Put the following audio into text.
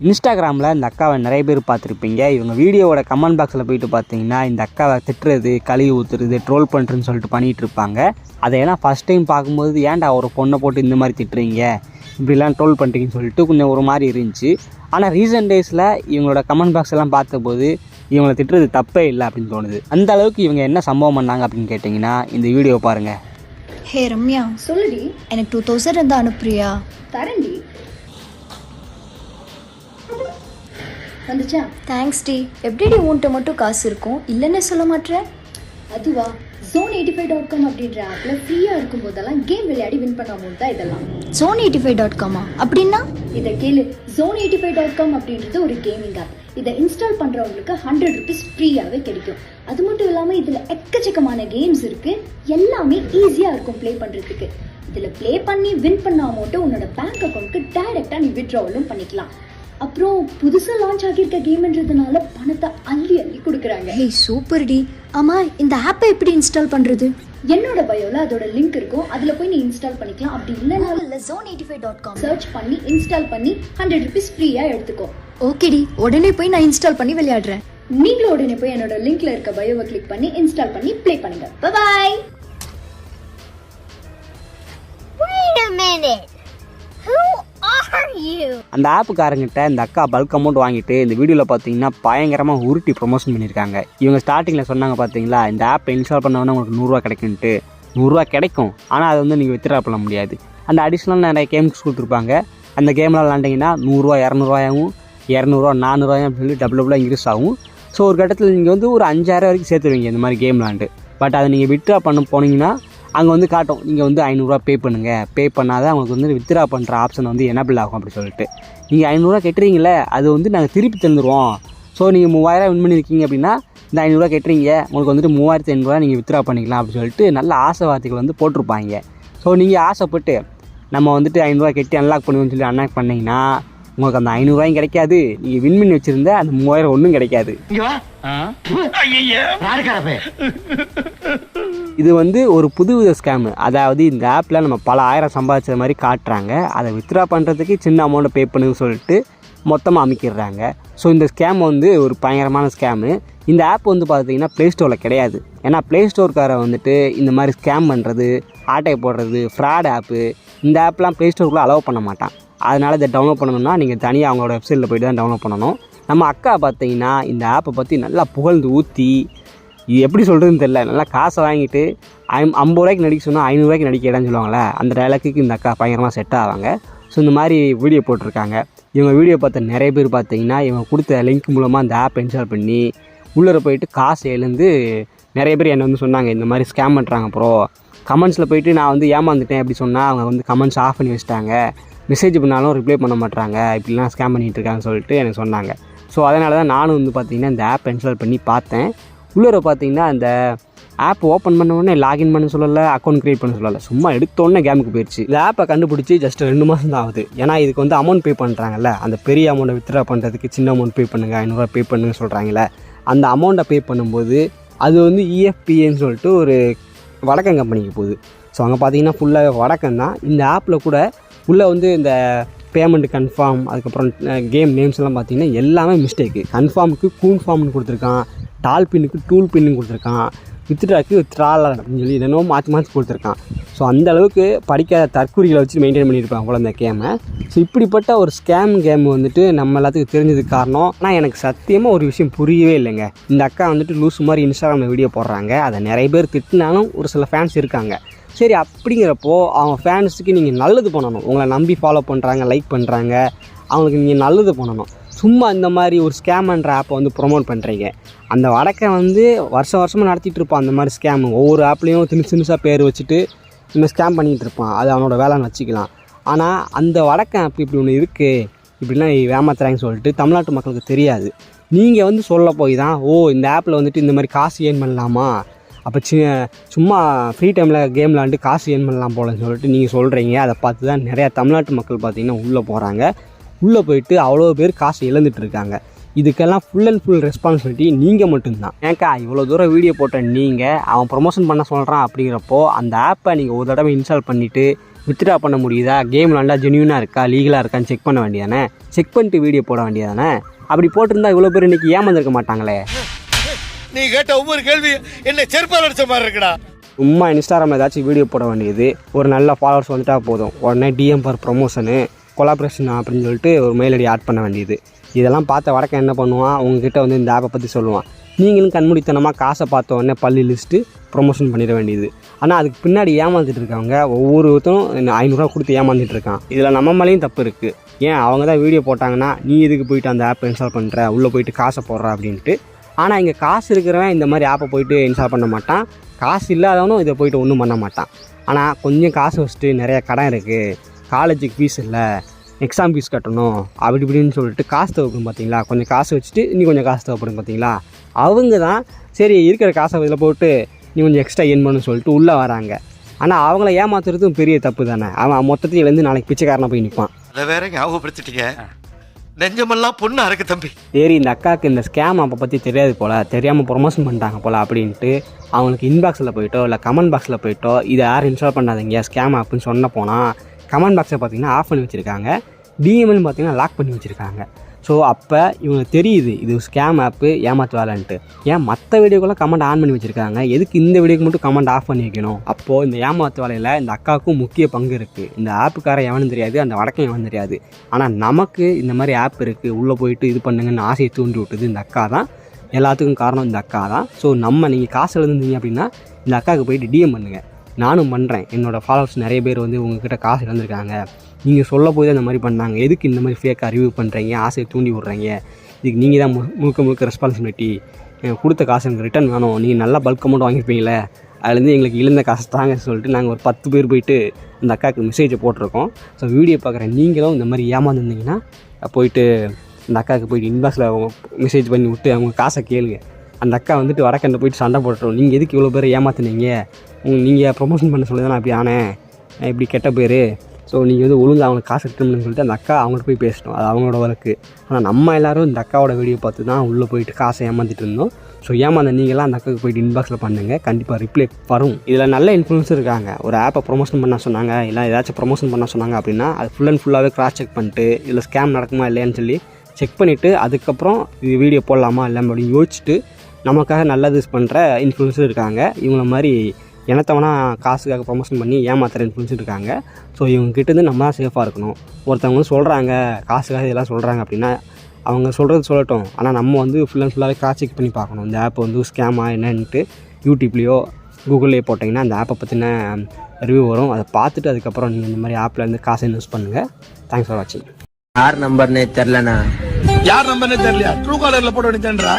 இன்ஸ்டாகிராமில் இந்த அக்காவை நிறைய பேர் பார்த்துருப்பீங்க. இவங்க வீடியோவோட கமெண்ட் பாக்ஸில் போயிட்டு பார்த்தீங்கன்னா இந்த அக்காவை திட்டுறது, கழுவி ஊற்றுறது, ட்ரோல் பண்ணுறதுன்னு சொல்லிட்டு பண்ணிகிட்டு இருப்பாங்க. அதையெல்லாம் ஃபஸ்ட் டைம் பார்க்கும்போது ஏன்டா ஒரு பொண்ணை போட்டு இந்த மாதிரி திட்டுறீங்க, இப்படிலாம் ட்ரோல் பண்ணுறீங்கன்னு சொல்லிட்டு கொஞ்சம் ஒரு மாதிரி இருந்துச்சு. ஆனால் ரீசெண்ட் டேஸில் இவங்களோட கமெண்ட் பாக்ஸ் எல்லாம் பார்த்தபோது இவங்களை திட்டுறது தப்பே இல்லை அப்படின்னு தோணுது. அந்த அளவுக்கு இவங்க என்ன சம்பவம் பண்ணாங்க அப்படின்னு கேட்டிங்கன்னா இந்த வீடியோ பாருங்கள். ஹே ரம்யா, சொல்லுடி. எனக்கு 2000 இருந்தால் அனுப்புறியா? தரேன்டி. வந்துச்சா? Thanks D. எப்படிடி உன்கிட்ட மட்டும் காசு இருக்கும், இல்லைன்னு சொல்ல மாட்டேன்? அதுவா, zone85.com அப்படின்ற ஆப்பில் ஃப்ரீயாக இருக்கும் போதெல்லாம் கேம் விளையாடி வின் பண்ண அமௌண்ட் தான் இதெல்லாம். zone85.com அப்படின்னா? இதை கேளு. zone85.com அப்படின்றது ஒரு கேமிங் ஆப். இதை இன்ஸ்டால் பண்ணுறவங்களுக்கு 100 rupees ஃப்ரீயாகவே கிடைக்கும். அது மட்டும் இல்லாமல் இதில் எக்கச்சக்கமான கேம்ஸ் இருக்குது. எல்லாமே ஈஸியாக இருக்கும் ப்ளே பண்ணுறதுக்கு. இதில் ப்ளே பண்ணி வின் பண்ண அமௌண்ட்டை உன்னோட பேங்க் அக்கௌண்ட்டுக்கு டைரெக்டாக நீ வித்ட்ராவலும் பண்ணிக்கலாம். அப்புறம் புதுசாக லான்ச் ஆகியிருக்க கேம்ன்றதுனால பணத்தை அள்ளி அள்ளி கொடுக்குறாங்க. ஹே சூப்பர் டி. ஆமாம், இந்த ஆப்பை எப்படி இன்ஸ்டால் பண்ணுறது? என்னோட பயோவில் அதோட லிங்க் இருக்கும், அதில் போய் நீ இன்ஸ்டால் பண்ணிக்கலாம். அப்படி இல்லைனா zone85.com சர்ச் பண்ணி இன்ஸ்டால் பண்ணி 100 rupees ஃப்ரீயாக எடுத்துக்கோ. ஓகேடி, உடனே போய் நான் இன்ஸ்டால் பண்ணி விளையாடுறேன். நீங்களும் உடனே போய் என்னோட லிங்க்ல இருக்க பயோவை கிளிக் பண்ணி இன்ஸ்டால் பண்ணி ப்ளே பண்ணுங்க. பாய். Wait a minute. Who are you? அந்த ஆப்புக்காரங்கிட்ட இந்த அக்கா பல்க் அமௌண்ட் வாங்கிட்டு இந்த வீடியோவில் பார்த்தீங்கன்னா பயங்கரமாக உருட்டி ப்ரொமோஷன் பண்ணியிருக்காங்க. இவங்க ஸ்டார்டிங்கில் சொன்னாங்க பார்த்தீங்களா, இந்த ஆப்பை இன்ஸ்டால் பண்ணவொன்னே உங்களுக்கு 100 ரூபா கிடைக்குன்ட்டு. 100 ரூபா கிடைக்கும், ஆனால் அதை வந்து நீங்கள் வித்ட்ரா பண்ண முடியாது. அந்த அடிஷ்னல் நிறைய கேம்ஸ் கொடுத்துருப்பாங்க. அந்த கேம்லாம் விளாண்டிங்கன்னா 100 ரூபா 200 ரூபாயாகவும் 200 ரூபா 400 ரூபாயும் சொல்லி டபுளாக இன்க்ரீஸ் ஆகும். ஸோ ஒரு கட்டத்தில் நீங்கள் வந்து ஒரு 5000 வரைக்கும் சேர்த்துருவீங்க இந்த மாதிரி கேம் விளாண்டு. பட் அதை நீங்கள் வித்ட்ரா பண்ண போனீங்கன்னா அங்கே வந்து காட்டும், நீங்கள் வந்து 500 ரூபா பே பண்ணுங்கள். பே பண்ணாதான் அவங்களுக்கு வந்து வித்ட்ரா பண்ணுற ஆப்ஷன் வந்து எனபிள் ஆகும் அப்படி சொல்லிட்டு. நீங்கள் 500 ரூபா கட்டுறீங்களே, அது வந்து நாங்கள் திருப்பி தந்துடுவோம். ஸோ நீங்கள் 3000 வின் பண்ணியிருக்கீங்க அப்படின்னா இந்த 500 ரூபா கட்டுறீங்க, உங்களுக்கு வந்துட்டு 3500 ரூபா நீங்கள் வித்ட்ரா பண்ணிக்கலாம் அப்படி சொல்லிட்டு நல்ல ஆசை வார்த்தைகள் வந்து போட்டிருப்பாங்க. ஸோ நீங்கள் ஆசைப்பட்டு நம்ம வந்துட்டு 500 ரூபா கட்டி அன்லாக் பண்ணுவோம்னு சொல்லி அன்லாக் பண்ணிங்கன்னா உங்களுக்கு அந்த 500 ரூபாயும் கிடைக்காது, நீங்கள் வின் பண்ணி வச்சுருந்த அந்த 3000 ஒன்றும் கிடைக்காது. இது வந்து ஒரு புதுவித ஸ்கேமு. அதாவது இந்த ஆப்பில் நம்ம பல ஆயிரம் சம்பாதிச்ச மாதிரி காட்டுறாங்க. அதை வித்ட்ரா பண்ணுறதுக்கு சின்ன அமௌண்ட்டை பே பண்ணுன்னு சொல்லிட்டு மொத்தமாக அமைக்கிடுறாங்க. ஸோ இந்த ஸ்கேம் வந்து ஒரு பயங்கரமான ஸ்கேமு. இந்த ஆப் வந்து பார்த்திங்கன்னா ப்ளே ஸ்டோரில் கிடையாது. ஏன்னா ப்ளே ஸ்டோர்காரை வந்துட்டு இந்த மாதிரி ஸ்கேம் பண்ணுறது, ஆட்டை போடுறது, ஃப்ராட் ஆப்பு, இந்த ஆப்லாம் ப்ளே ஸ்டோருக்குள்ளே அலோவ் பண்ண மாட்டான். அதனால் இதை டவுன்லோட் பண்ணணும்னா நீங்கள் தனியாக அவங்களோட வெப்சைட்டில் போய்ட்டு தான் டவுன்லோட் பண்ணணும். நம்ம அக்கா பார்த்தீங்கன்னா இந்த ஆப்பை பற்றி நல்லா புகழ்ந்து ஊற்றி, இது எப்படி சொல்கிறதுன்னு தெரில, நல்லா காசை வாங்கிட்டு 50 ரூபாய்க்கு நடிக்க சொன்னால் 500 ரூபாய்க்கு நடிக்க இடம்னு சொல்லுவாங்களே, அந்த டைலாக்கு இந்த அக்கா பயங்கரமாக செட் ஆவாங்க. ஸோ இந்த மாதிரி வீடியோ போட்டிருக்காங்க. இவங்க வீடியோ பார்த்த நிறைய பேர் பார்த்தீங்கன்னா இவங்க கொடுத்த லிங்க் மூலமாக இந்த ஆப் இன்ஸ்டால் பண்ணி உள்ளே போயிட்டு காசு எழுந்து நிறைய பேர் என்னை வந்து சொன்னாங்க, இந்த மாதிரி ஸ்கேம் பண்ணுறாங்க ப்ரோ. கமெண்ட்ஸில் போயிட்டு நான் வந்து ஏமாந்துட்டேன் அப்படி சொன்னால் அவங்க வந்து கமெண்ட்ஸ் ஆஃப் பண்ணி வச்சிட்டாங்க, மெசேஜ் பண்ணாலும் ரிப்ளை பண்ண மாட்டாங்க, இப்படிலாம் ஸ்கேம் பண்ணிகிட்டு இருக்காங்கன்னு சொல்லிட்டு எனக்கு சொன்னாங்க. ஸோ அதனால தான் நானும் வந்து பார்த்திங்கன்னா இந்த ஆப் இன்ஸ்டால் பண்ணி பார்த்தேன். உள்ளே பார்த்திங்கன்னா அந்த ஆப் ஓப்பன் பண்ண உடனே லாகின் பண்ண சொல்லலை, அக்கௌண்ட் க்ரியேட் பண்ண சொல்லலை, சும்மா எடுத்தோடனே கேமுக்கு போயிடுச்சு. இந்த ஆப்பை கண்டுபிடிச்சி ஜஸ்ட் 2 மாதம் தான் ஆகுது. ஏன்னா இதுக்கு வந்து அமௌண்ட் பே பண்ணுறாங்கல்ல, அந்த பெரிய அமௌண்ட்டை வித்ட்ரா பண்ணுறதுக்கு சின்ன அமௌண்ட் பே பண்ணுங்கள், 500 ரூபா பே பண்ணுன்னு சொல்கிறாங்களே, அந்த அமௌண்ட்டை பே பண்ணும்போது அது வந்து EFPன்னு சொல்லிட்டு ஒரு வடக்கன் கம்பெனிக்கு போகுது. ஸோ அங்கே பார்த்தீங்கன்னா ஃபுல்லாக வடக்கன் தான். இந்த ஆப்பில் கூட உள்ளே வந்து இந்த பேமெண்ட் கன்ஃபார்ம், அதுக்கப்புறம் கேம் நேம்ஸ்லாம் பார்த்தீங்கன்னா எல்லாமே மிஸ்டேக்கு. கன்ஃபார்முக்கு கூன் ஃபார்ம்னு கொடுத்துருக்கான், டால் பின்னுக்கு டூல் பின்னு கொடுத்துருக்கான், வித்ட்ராக்கு வித்ட்ரால் அப்படின்னு சொல்லி என்னென்னோ மாற்றி கொடுத்துருக்கான். ஸோ அந்தளவுக்கு படிக்காத தற்கூரிகளை வச்சு மெயின்டைன் பண்ணியிருப்பாங்க போல இந்த கேமை. ஸோ இப்படிப்பட்ட ஒரு ஸ்கேம் கேம் வந்துட்டு நம்ம எல்லாத்துக்கும் தெரிஞ்சதுக்கு காரணம். ஆனால் எனக்கு சத்தியமாக ஒரு விஷயம் புரியவே இல்லைங்க. இந்த அக்கா வந்துட்டு லூஸ் மாதிரி இன்ஸ்டாகிராமில் வீடியோ போடுறாங்க, அதை நிறைய பேர் திட்டினாலும் ஒரு சில ஃபேன்ஸ் இருக்காங்க. சரி, அப்படிங்கிறப்போ அவங்க ஃபேன்ஸுக்கு நீங்கள் நல்லது பண்ணணும். உங்களை நம்பி ஃபாலோ பண்ணுறாங்க, லைக் பண்ணுறாங்க, அவங்களுக்கு நீங்கள் நல்லது பண்ணணும். சும்மா இந்த மாதிரி ஒரு ஸ்கேம்ன்ற ஆப்பை வந்து ப்ரொமோட் பண்ணுறீங்க. அந்த வடக்கை வந்து வருஷமாக நடத்திட்டு இருப்பான் அந்த மாதிரி ஸ்கேமு. ஒவ்வொரு ஆப்லேயும் சின்னசாக பேர் வச்சுட்டு இந்த ஸ்கேம் பண்ணிகிட்டு இருப்பான், அது அவனோட வேலைன்னு வச்சுக்கலாம். ஆனால் அந்த வடக்கன் ஆப் இப்படி ஒன்று இருக்குது, இப்படிலாம் ஏமாத்துறாங்கன்னு சொல்லிட்டு தமிழ்நாட்டு மக்களுக்கு தெரியாது. நீங்கள் வந்து சொல்ல போய் தான், ஓ இந்த ஆப்பில் வந்துட்டு இந்த மாதிரி காசு ஏர்ன் பண்ணலாமா, அப்போ சும்மா ஃப்ரீ டைமில் கேம் விளாண்டு காசு ஏர்ன் பண்ணலாம் போலன்னு சொல்லிட்டு நீங்கள் சொல்கிறீங்க. அதை பார்த்து தான் நிறையா தமிழ்நாட்டு மக்கள் பார்த்திங்கன்னா உள்ளே போகிறாங்க. உள்ளே போயிட்டு அவ்வளோ பேர் காசு இழந்துட்டு இருக்காங்க. இதுக்கெல்லாம் ஃபுல் அண்ட் ஃபுல் ரெஸ்பான்சிபிலிட்டி நீங்கள் மட்டும்தான். ஏன்க்கா இவ்வளோ தூரம் வீடியோ போட்ட நீங்கள் அவன் ப்ரொமோஷன் பண்ண சொல்கிறான் அப்படிங்கிறப்போ அந்த ஆப்பை நீங்கள் ஒரு தடவை இன்ஸ்டால் பண்ணிவிட்டு வித்ட்ரா பண்ண முடியுதா, கேம் விளாண்டா ஜென்யூனாக இருக்கா, லீகலாக இருக்கான்னு செக் பண்ண வேண்டியதானே. செக் பண்ணிட்டு வீடியோ போட வேண்டியதானே? அப்படி போட்டிருந்தா இவ்வளோ பேர் இன்றைக்கி ஏமாந்துருக்க மாட்டாங்களே. நீ கேட்ட ஒவ்வொரு கேள்வி என்ன செருப்பால் அடிச்ச மாதிரி இருக்குடா. சும்மா இன்ஸ்டாகிராமில் ஏதாச்சும் வீடியோ போட வேண்டியது, ஒரு நல்ல ஃபாலோவர்ஸ் வந்துட்டா போதும், உடனே டிஎம் ஃபார் ப்ரொமோஷனு கொலாபரேஷன் அப்படின்னு சொல்லிட்டு ஒரு மெயில் ஐடி ஆட் பண்ண வேண்டியது. இதெல்லாம் பார்த்த வடக்கன் என்ன பண்ணுவான், உங்ககிட்ட வந்து இந்த ஆப்பை பற்றி சொல்லுவான். நீங்களும் கண்மூடித்தனமாக காசை பார்த்த உடனே பள்ளி லிஸ்ட்டு ப்ரொமோஷன் பண்ணிட வேண்டியது. ஆனால் அதுக்கு பின்னாடி ஏமாந்துட்டு இருக்காங்க. ஒவ்வொருத்தரும் 500 கொடுத்து ஏமாந்துட்டு இருக்கான். இதில் நம்ம மேலேயும் தப்பு இருக்குது. ஏன் அவங்க தான் வீடியோ போட்டாங்கன்னா நீ இதுக்கு போயிட்டு அந்த ஆப்பை இன்ஸ்டால் பண்ணுற, உள்ளே போயிட்டு காசை போடுற அப்படின்ட்டு. ஆனால் இங்கே காசு இருக்கிறவன் இந்த மாதிரி ஆப்பை போயிட்டு இன்ஸ்டால் பண்ண மாட்டான். காசு இல்லாதவனும் இதை போயிட்டு ஒன்றும் பண்ண மாட்டான். ஆனால் கொஞ்சம் காசு வச்சுட்டு நிறைய கடன் இருக்குது, காலேஜுக்கு ஃபீஸ் இல்லை, எக்ஸாம் ஃபீஸ் கட்டணும், அப்படி இப்படின்னு சொல்லிட்டு காசு தேவைப்படும் பார்த்தீங்களா. கொஞ்சம் காசு வச்சுட்டு நீ கொஞ்சம் காசு தேவைப்படும் பார்த்தீங்களா. அவங்க தான் சரி இருக்கிற காசை இதில் போட்டு நீ கொஞ்சம் எக்ஸ்ட்ரா ஏர்ன் பண்ணணும்னு சொல்லிட்டு உள்ளே வராங்க. ஆனால் அவங்கள ஏமாத்துறதும் பெரிய தப்பு தானே. அவன் மொத்தத்திலேருந்து நாளைக்கு பிச்சைக்காரனை போய் நிற்பான். அதை வேற ஞாபகப்படுத்திட்டீங்க. நெஞ்சமெல்லாம் பொண்ணா இருக்கு தம்பி. சரி, இந்த அக்காவுக்கு இந்த ஸ்கேம் அப்போ பற்றி தெரியாது போல், தெரியாமல் ப்ரொமோஷன் பண்ணிட்டாங்க போல் அப்படின்ட்டு அவங்களுக்கு இன்பாக்ஸில் போய்ட்டோ இல்லை கமெண்ட் பாக்ஸில் போய்ட்டோ இதை யாரும் இன்ஸ்டால் பண்ணாதீங்க ஸ்கேம் ஆப்புன்னு சொன்ன போனால் கமெண்ட் பாக்ஸை பார்த்தீங்கன்னா ஆஃப் பண்ணி வச்சுருக்காங்க, டிஎம்எல்னு பார்த்தீங்கன்னா லாக் பண்ணி வச்சுருக்காங்க. ஸோ அப்போ இவங்க தெரியுது இது ஸ்கேம் ஆப்பு ஏமாத்து வேலைன்ட்டு. ஏன் மற்ற வீடியோக்கெல்லாம் கமெண்ட் ஆன் பண்ணி வச்சுருக்காங்க, எதுக்கு இந்த வீடியோக்கு மட்டும் கமெண்ட் ஆஃப் பண்ணி வைக்கணும்? அப்போது இந்த ஏமாத்து வேலையில் இந்த அக்காவுக்கும் முக்கிய பங்கு இருக்குது. இந்த ஆப்புக்காரன் எவனும் தெரியாது, அந்த வடக்கம் எவனும் தெரியாது. ஆனால் நமக்கு இந்த மாதிரி ஆப் இருக்குது, உள்ளே போயிட்டு இது பண்ணுங்கன்னு ஆசையை தூண்டி விட்டது இந்த அக்கா தான். எல்லாத்துக்கும் காரணம் இந்த அக்கா தான். ஸோ நீங்கள் காசு எழுந்துருந்தீங்க அப்படின்னா இந்த அக்காவுக்கு போயிட்டு டிஎம் பண்ணுங்கள். நானும் பண்ணுறேன். என்னோடய ஃபாலோவர்ஸ் நிறைய பேர் வந்து உங்ககிட்ட காசு இழந்திருக்காங்க, நீங்கள் சொல்ல போய் தான் இந்த மாதிரி பண்ணாங்க, எதுக்கு இந்த மாதிரி ஃபேக்காக ரிவ்யூ பண்ணுறீங்க, ஆசையை தூண்டி விட்றீங்க, இதுக்கு நீங்கள் தான் முழுக்க ரெஸ்பான்சிபிலிட்டி, கொடுத்த காசு எனக்கு ரிட்டர்ன் வேணும், நீங்கள் நல்லா பல்க் அமௌண்ட் வாங்கியிருப்பீங்களே, அதுலேருந்து எங்களுக்கு இழந்த காசு தாங்க சொல்லிட்டு நாங்கள் ஒரு 10 பேர் போயிட்டு அந்த அக்காவுக்கு மெசேஜை போட்டிருக்கோம். ஸோ வீடியோ பார்க்குற நீங்களும் இந்த மாதிரி ஏமாந்துருந்தீங்கன்னா போயிட்டு அந்த அக்காவுக்கு போயிட்டு இன்பாக்ஸில் மெசேஜ் பண்ணி விட்டு அவங்க காசை கேளுங்க. அந்த அக்கா வந்துட்டு வடக்கண்ட போயிட்டு சண்டை போட்டுரும், நீங்கள் எதுக்கு இவ்வளோ பேர் ஏமாத்துனீங்க, நீங்கள் ப்ரொமோஷன் பண்ண சொல்லி தான் நான் அப்படி ஆனேன், இப்படி கெட்ட பேர், ஸோ நீங்கள் வந்து ஒழுங்கு அவங்களுக்கு காசு ரிட்டர்ன் சொல்லிட்டு அந்த அக்கா அவங்கள்ட்ட போய் பேசணும். அது அவங்களோட ஒர்க்கு. ஆனால் நம்ம எல்லோரும் இந்த அக்காவோட வீடியோ பார்த்து தான் உள்ளே போயிட்டு காசை ஏமாற்றிட்டு இருந்தோம். ஸோ ஏமாந்த நீங்களாம் அந்த அக்காவுக்கு போயிட்டு இன்பாக்ஸில் பண்ணுங்கள், கண்டிப்பாக ரிப்ளை வரும். இதில் நல்ல இன்ஃப்ளூயன்ஸ் இருக்காங்க. ஒரு ஆப்பை ப்ரொமோஷன் பண்ண சொன்னாங்க, இல்லை ஏதாச்சும் ப்ரொமோஷன் பண்ண சொன்னாங்க அப்படின்னா அது ஃபுல் அண்ட் ஃபுல்லாகவே கிராஸ் செக் பண்ணிட்டு இதில் ஸ்கேம் நடக்குமா இல்லையான்னு சொல்லி செக் பண்ணிவிட்டு அதுக்கப்புறம் இது வீடியோ போடலாமா இல்லை அப்படின்னு யோசிச்சுட்டு நமக்காக நல்லது பண்ணுற இன்ஃப்ளூயன்ஸும் இருக்காங்க. இவங்கள மாதிரி எனத்தவனா காசுக்காக ப்ரொமோஷன் பண்ணி ஏமாத்துற இன்ஃப்ளூயன்ஸ் இருக்காங்க. ஸோ இவங்ககிட்டேருந்து நம்ம தான் சேஃபாக இருக்கணும். ஒருத்தவங்க வந்து சொல்கிறாங்க காசுக்காக இதெல்லாம் சொல்கிறாங்க அப்படின்னா அவங்க சொல்கிறது சொல்லட்டும், ஆனால் நம்ம வந்து ஃபுல் அண்ட் ஃபுல்லாகவே கிராஸ் செக் பண்ணி பார்க்கணும். இந்த ஆப் வந்து ஸ்கேமா என்னன்ட்டு யூடியூப்லேயோ கூகுள்லேயோ போட்டிங்கன்னா அந்த ஆப்பை பற்றின ரிவ்யூ வரும். அதை பார்த்துட்டு அதுக்கப்புறம் நீங்கள் இந்த மாதிரி ஆப்பில் இருந்து காசை இன்வெஸ்ட் பண்ணுங்கள். தேங்க்ஸ் ஃபார் வாட்சிங். யார் நம்பர்னே தெரிலண்ணா. யார் நம்பர்னே தெரியலையா? ட்ரூ காலர்ல போட வேண்டியதுன்றா.